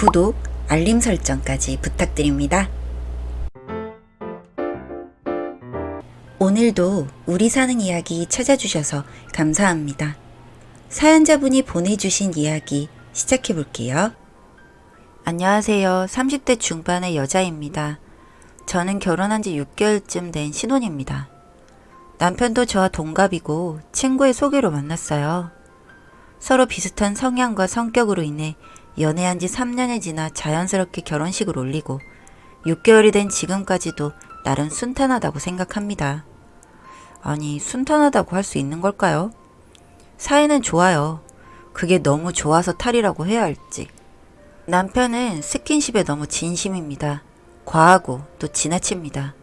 구독, 알림 설정까지 부탁드립니다. 오늘도 우리 사는 이야기 찾아주셔서 감사합니다. 사연자분이 보내주신 이야기 시작해볼게요. 안녕하세요. 30대 중반의 여자입니다. 저는 결혼한 지 6개월쯤 된 신혼입니다. 남편도 저와 동갑이고 친구의 소개로 만났어요. 서로 비슷한 성향과 성격으로 인해 연애한 지 3년이 지나 자연스럽게 결혼식을 올리고 6개월이 된 지금까지도 나름 순탄하다고 생각합니다. 아니, 순탄하다고 할 수 있는 걸까요? 사이는 좋아요. 그게 너무 좋아서 탈이라고 해야 할지. 남편은 스킨십에 너무 진심입니다. 과하고 또 지나칩니다.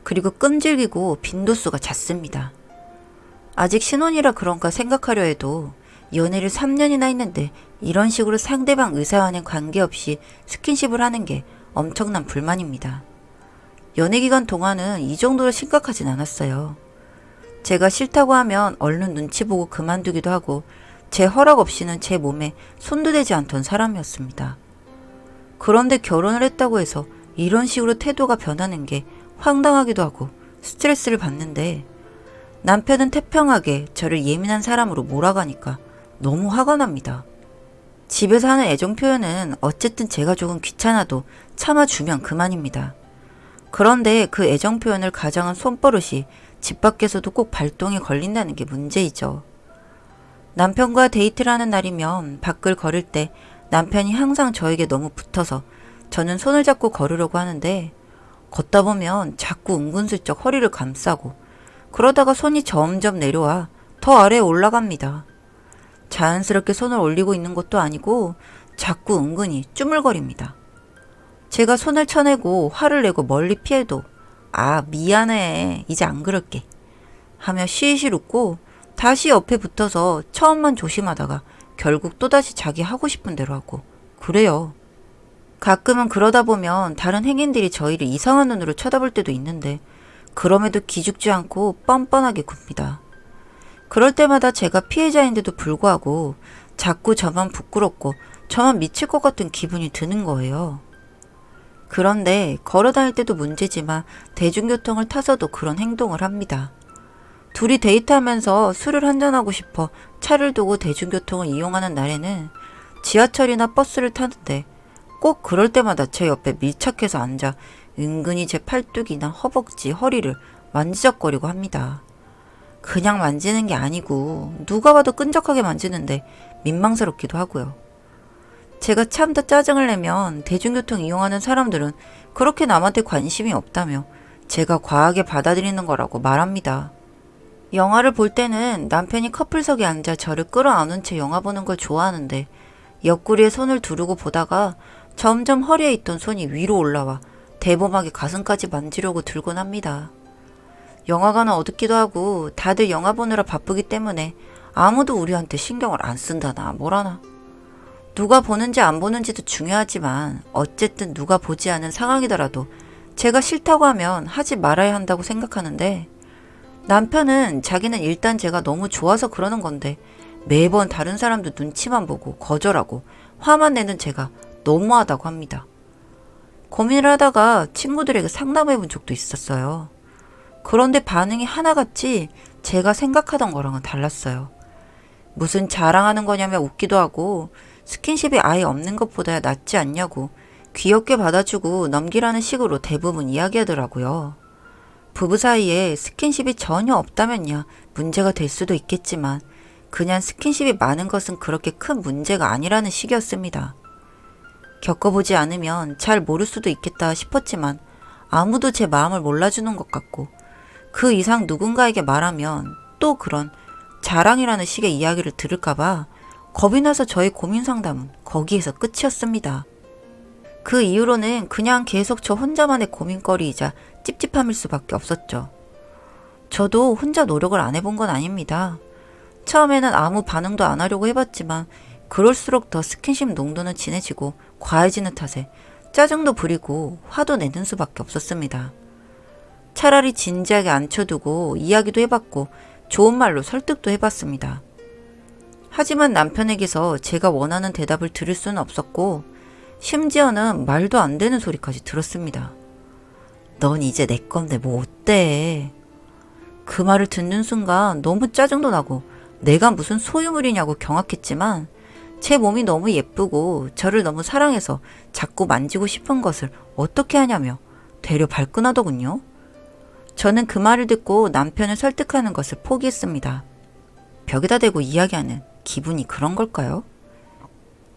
그리고 끈질기고 빈도수가 잦습니다. 아직 신혼이라 그런가 생각하려 해도 연애를 3년이나 했는데 이런 식으로 상대방 의사와는 관계없이 스킨십을 하는 게 엄청난 불만입니다. 연애 기간 동안은 이 정도로 심각하진 않았어요. 제가 싫다고 하면 얼른 눈치 보고 그만두기도 하고 제 허락 없이는 제 몸에 손도 대지 않던 사람이었습니다. 그런데 결혼을 했다고 해서 이런 식으로 태도가 변하는 게 황당하기도 하고 스트레스를 받는데 남편은 태평하게 저를 예민한 사람으로 몰아가니까 너무 화가 납니다. 집에서 하는 애정 표현은 어쨌든 제가 조금 귀찮아도 참아주면 그만입니다. 그런데 그 애정 표현을 가장한 손버릇이 집 밖에서도 꼭 발동이 걸린다는 게 문제이죠. 남편과 데이트를 하는 날이면 밖을 걸을 때 남편이 항상 저에게 너무 붙어서 저는 손을 잡고 걸으려고 하는데 걷다 보면 자꾸 은근슬쩍 허리를 감싸고 그러다가 손이 점점 내려와 더 아래에 올라갑니다. 자연스럽게 손을 올리고 있는 것도 아니고 자꾸 은근히 쭈물거립니다. 제가 손을 쳐내고 화를 내고 멀리 피해도 아, 미안해, 이제 안 그럴게 하며 시실 웃고 다시 옆에 붙어서 처음만 조심하다가 결국 또다시 자기 하고 싶은 대로 하고 그래요. 가끔은 그러다 보면 다른 행인들이 저희를 이상한 눈으로 쳐다볼 때도 있는데 그럼에도 기죽지 않고 뻔뻔하게 굽니다. 그럴 때마다 제가 피해자인데도 불구하고 자꾸 저만 부끄럽고 저만 미칠 것 같은 기분이 드는 거예요. 그런데 걸어 다닐 때도 문제지만 대중교통을 타서도 그런 행동을 합니다. 둘이 데이트하면서 술을 한잔하고 싶어 차를 두고 대중교통을 이용하는 날에는 지하철이나 버스를 타는데 꼭 그럴 때마다 제 옆에 밀착해서 앉아 은근히 제 팔뚝이나 허벅지, 허리를 만지작거리고 합니다. 그냥 만지는 게 아니고 누가 봐도 끈적하게 만지는데 민망스럽기도 하고요. 제가 참 더 짜증을 내면 대중교통 이용하는 사람들은 그렇게 남한테 관심이 없다며 제가 과하게 받아들이는 거라고 말합니다. 영화를 볼 때는 남편이 커플석에 앉아 저를 끌어안은 채 영화 보는 걸 좋아하는데 옆구리에 손을 두르고 보다가 점점 허리에 있던 손이 위로 올라와 대범하게 가슴까지 만지려고 들곤 합니다. 영화관은 어둡기도 하고 다들 영화 보느라 바쁘기 때문에 아무도 우리한테 신경을 안 쓴다나 뭐라나. 누가 보는지 안 보는지도 중요하지만 어쨌든 누가 보지 않은 상황이더라도 제가 싫다고 하면 하지 말아야 한다고 생각하는데 남편은 자기는 일단 제가 너무 좋아서 그러는 건데 매번 다른 사람도 눈치만 보고 거절하고 화만 내는 제가 너무하다고 합니다. 고민을 하다가 친구들에게 상담해 본 적도 있었어요. 그런데 반응이 하나같이 제가 생각하던 거랑은 달랐어요. 무슨 자랑하는 거냐며 웃기도 하고 스킨십이 아예 없는 것보다 낫지 않냐고 귀엽게 받아주고 넘기라는 식으로 대부분 이야기하더라고요. 부부 사이에 스킨십이 전혀 없다면야 문제가 될 수도 있겠지만 그냥 스킨십이 많은 것은 그렇게 큰 문제가 아니라는 식이었습니다. 겪어보지 않으면 잘 모를 수도 있겠다 싶었지만 아무도 제 마음을 몰라주는 것 같고 그 이상 누군가에게 말하면 또 그런 자랑이라는 식의 이야기를 들을까봐 겁이 나서 저의 고민 상담은 거기에서 끝이었습니다. 그 이후로는 그냥 계속 저 혼자만의 고민거리이자 찝찝함일 수밖에 없었죠. 저도 혼자 노력을 안 해본 건 아닙니다. 처음에는 아무 반응도 안 하려고 해봤지만 그럴수록 더 스킨십 농도는 진해지고 과해지는 탓에 짜증도 부리고 화도 내는 수밖에 없었습니다. 차라리 진지하게 앉혀두고 이야기도 해봤고 좋은 말로 설득도 해봤습니다. 하지만 남편에게서 제가 원하는 대답을 들을 수는 없었고 심지어는 말도 안 되는 소리까지 들었습니다. 넌 이제 내 건데 뭐 어때? 그 말을 듣는 순간 너무 짜증도 나고 내가 무슨 소유물이냐고 경악했지만 제 몸이 너무 예쁘고 저를 너무 사랑해서 자꾸 만지고 싶은 것을 어떻게 하냐며 되려 발끈하더군요. 저는 그 말을 듣고 남편을 설득하는 것을 포기했습니다. 벽에다 대고 이야기하는 기분이 그런 걸까요?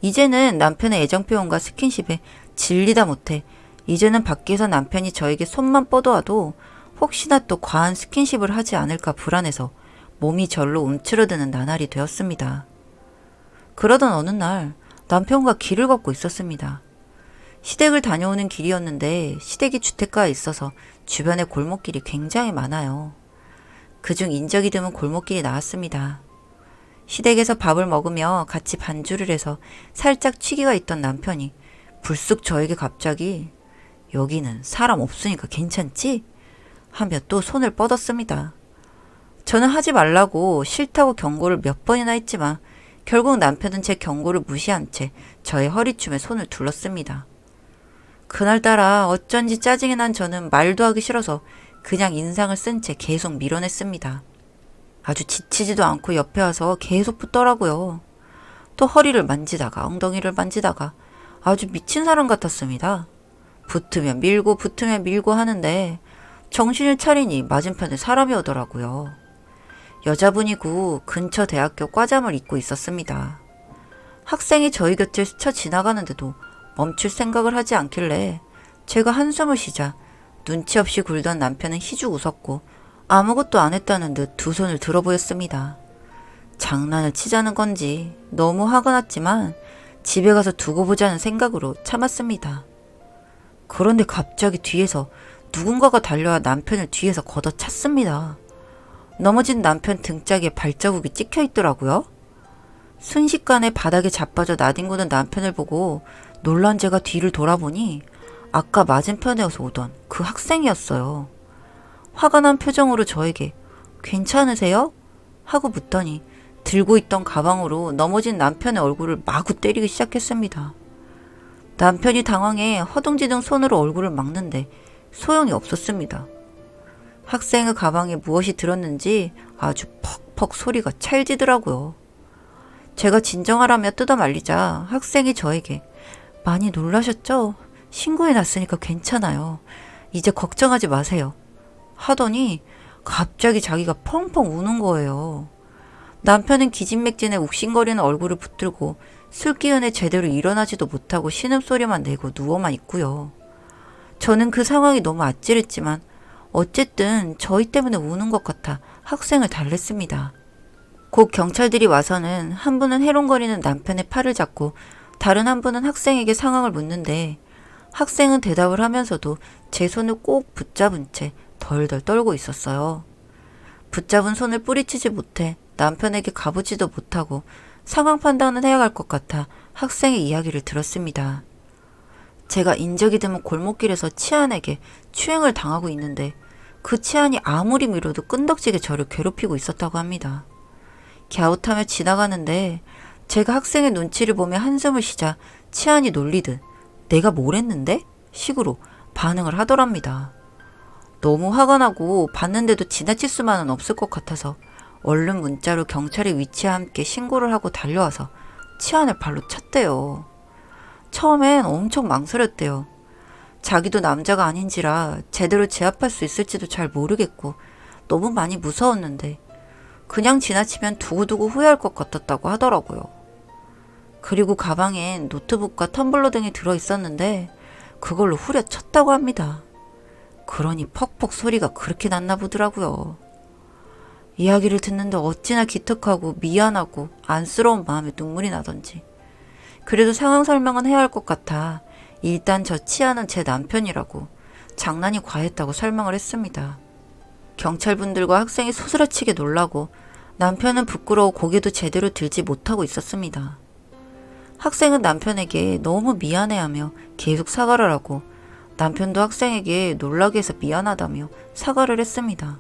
이제는 남편의 애정 표현과 스킨십에 질리다 못해 이제는 밖에서 남편이 저에게 손만 뻗어와도 혹시나 또 과한 스킨십을 하지 않을까 불안해서 몸이 절로 움츠러드는 나날이 되었습니다. 그러던 어느 날 남편과 길을 걷고 있었습니다. 시댁을 다녀오는 길이었는데 시댁이 주택가에 있어서 주변에 골목길이 굉장히 많아요. 그중 인적이 드문 골목길이 나왔습니다. 시댁에서 밥을 먹으며 같이 반주를 해서 살짝 취기가 있던 남편이 불쑥 저에게 갑자기 여기는 사람 없으니까 괜찮지? 하며 또 손을 뻗었습니다. 저는 하지 말라고 싫다고 경고를 몇 번이나 했지만 결국 남편은 제 경고를 무시한 채 저의 허리춤에 손을 둘렀습니다. 그날따라 어쩐지 짜증이 난 저는 말도 하기 싫어서 그냥 인상을 쓴 채 계속 밀어냈습니다. 아주 지치지도 않고 옆에 와서 계속 붙더라고요. 또 허리를 만지다가 엉덩이를 만지다가 아주 미친 사람 같았습니다. 붙으면 밀고 하는데 정신을 차리니 맞은편에 사람이 오더라고요. 여자분이고 근처 대학교 과잠을 입고 있었습니다. 학생이 저희 곁을 스쳐 지나가는데도 멈출 생각을 하지 않길래 제가 한숨을 쉬자 눈치 없이 굴던 남편은 희죽 웃었고 아무것도 안 했다는 듯 두 손을 들어 보였습니다. 장난을 치자는 건지 너무 화가 났지만 집에 가서 두고 보자는 생각으로 참았습니다. 그런데 갑자기 뒤에서 누군가가 달려와 남편을 뒤에서 걷어찼습니다. 넘어진 남편 등짝에 발자국이 찍혀 있더라고요. 순식간에 바닥에 자빠져 나뒹구는 남편을 보고 놀란 제가 뒤를 돌아보니 아까 맞은편에서 오던 그 학생이었어요. 화가 난 표정으로 저에게 괜찮으세요? 하고 묻더니 들고 있던 가방으로 넘어진 남편의 얼굴을 마구 때리기 시작했습니다. 남편이 당황해 허둥지둥 손으로 얼굴을 막는데 소용이 없었습니다. 학생의 가방에 무엇이 들었는지 아주 퍽퍽 소리가 찰지더라고요. 제가 진정하라며 뜯어 말리자 학생이 저에게 많이 놀라셨죠? 신고해놨으니까 괜찮아요. 이제 걱정하지 마세요. 하더니 갑자기 자기가 펑펑 우는 거예요. 남편은 기진맥진에 욱신거리는 얼굴을 붙들고 술기운에 제대로 일어나지도 못하고 신음소리만 내고 누워만 있고요. 저는 그 상황이 너무 아찔했지만 어쨌든 저희 때문에 우는 것 같아 학생을 달랬습니다. 곧 경찰들이 와서는 한 분은 해롱거리는 남편의 팔을 잡고 다른 한 분은 학생에게 상황을 묻는데 학생은 대답을 하면서도 제 손을 꼭 붙잡은 채 덜덜 떨고 있었어요. 붙잡은 손을 뿌리치지 못해 남편에게 가보지도 못하고 상황 판단은 해야 할 것 같아 학생의 이야기를 들었습니다. 제가 인적이 드문 골목길에서 치안에게 추행을 당하고 있는데 그 치안이 아무리 밀어도 끈덕지게 저를 괴롭히고 있었다고 합니다. 갸웃하며 지나가는데 제가 학생의 눈치를 보며 한숨을 쉬자 치안이 놀리듯 내가 뭘 했는데? 식으로 반응을 하더랍니다. 너무 화가 나고 봤는데도 지나칠 수만은 없을 것 같아서 얼른 문자로 경찰의 위치와 함께 신고를 하고 달려와서 치안을 발로 찼대요. 처음엔 엄청 망설였대요. 자기도 남자가 아닌지라 제대로 제압할 수 있을지도 잘 모르겠고 너무 많이 무서웠는데 그냥 지나치면 두고두고 후회할 것 같았다고 하더라고요. 그리고 가방엔 노트북과 텀블러 등이 들어있었는데 그걸로 후려쳤다고 합니다. 그러니 퍽퍽 소리가 그렇게 났나 보더라고요. 이야기를 듣는데 어찌나 기특하고 미안하고 안쓰러운 마음에 눈물이 나던지. 그래도 상황 설명은 해야 할 것 같아 일단 저 치아는 제 남편이라고 장난이 과했다고 설명을 했습니다. 경찰분들과 학생이 소스라치게 놀라고 남편은 부끄러워 고개도 제대로 들지 못하고 있었습니다. 학생은 남편에게 너무 미안해하며 계속 사과를 하고 남편도 학생에게 놀라게 해서 미안하다며 사과를 했습니다.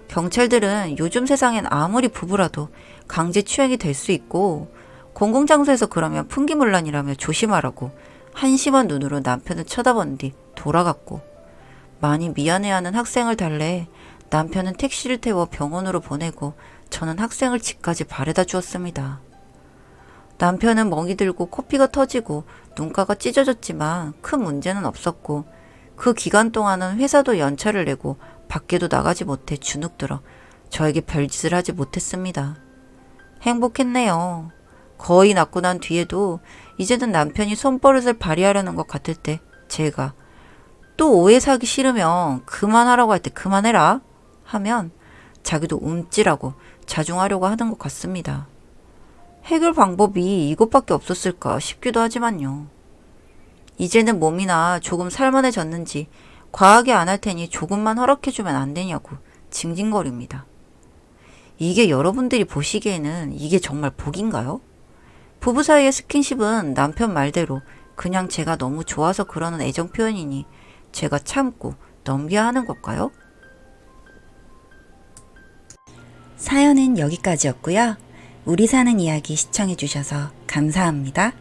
경찰들은 요즘 세상엔 아무리 부부라도 강제 추행이 될 수 있고 공공장소에서 그러면 풍기문란이라며 조심하라고 한심한 눈으로 남편을 쳐다본 뒤 돌아갔고, 많이 미안해하는 학생을 달래 남편은 택시를 태워 병원으로 보내고 저는 학생을 집까지 바래다 주었습니다. 남편은 멍이 들고 코피가 터지고 눈가가 찢어졌지만 큰 문제는 없었고, 그 기간 동안은 회사도 연차를 내고 밖에도 나가지 못해 주눅들어 저에게 별짓을 하지 못했습니다. 행복했네요. 거의 낫고 난 뒤에도 이제는 남편이 손버릇을 발휘하려는 것 같을 때 제가 또 오해 사기 싫으면 그만하라고 할 때 그만해라 하면 자기도 움찔하고 자중하려고 하는 것 같습니다. 해결 방법이 이것밖에 없었을까 싶기도 하지만요. 이제는 몸이나 조금 살만해졌는지 과하게 안 할 테니 조금만 허락해주면 안 되냐고 징징거립니다. 이게 여러분들이 보시기에는 이게 정말 복인가요? 부부 사이의 스킨십은 남편 말대로 그냥 제가 너무 좋아서 그러는 애정 표현이니 제가 참고 넘겨야 하는 걸까요? 사연은 여기까지였고요. 우리 사는 이야기 시청해주셔서 감사합니다.